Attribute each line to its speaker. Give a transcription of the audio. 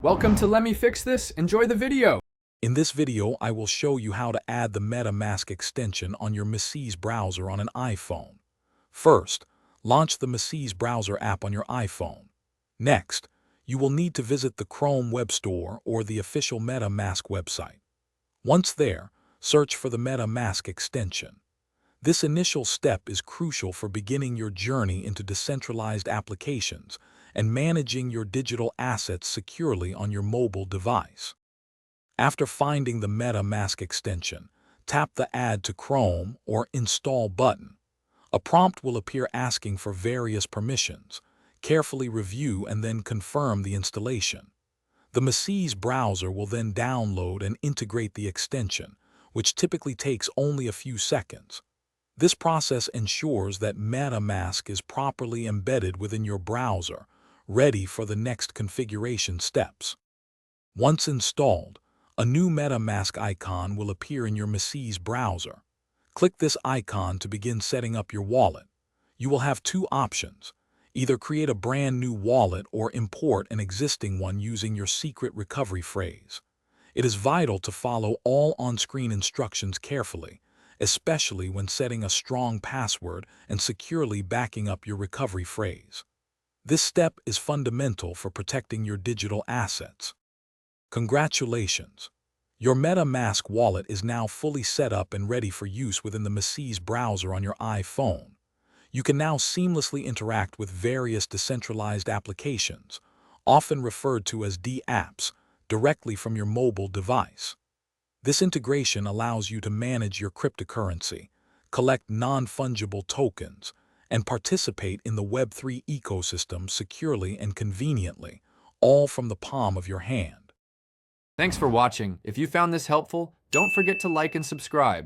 Speaker 1: Welcome to Let Me Fix This. Enjoy the video.
Speaker 2: In this video, I will show you how to add the MetaMask extension on your MetaMask browser on an iPhone. First, launch the MetaMask browser app on your iPhone. Next, you will need to visit the Chrome Web Store or the official MetaMask website. Once there, search for the MetaMask extension. This initial step is crucial for beginning your journey into decentralized applications and managing your digital assets securely on your mobile device. After finding the MetaMask extension, tap the Add to Chrome or Install button. A prompt will appear asking for various permissions. Carefully review and then confirm the installation. The MetaMask browser will then download and integrate the extension, which typically takes only a few seconds. This process ensures that MetaMask is properly embedded within your browser, ready for the next configuration steps. Once installed, a new MetaMask icon will appear in your MetaMask browser. Click this icon to begin setting up your wallet. You will have two options: either create a brand new wallet or import an existing one using your secret recovery phrase. It is vital to follow all on-screen instructions carefully, especially when setting a strong password and securely backing up your recovery phrase. This step is fundamental for protecting your digital assets. Congratulations! Your MetaMask wallet is now fully set up and ready for use within the MetaMask browser on your iPhone. You can now seamlessly interact with various decentralized applications, often referred to as dApps, directly from your mobile device. This integration allows you to manage your cryptocurrency, collect non-fungible tokens, and participate in the Web3 ecosystem securely and conveniently, all from the palm of your hand.
Speaker 1: Thanks for watching. If you found this helpful, don't forget to like and subscribe.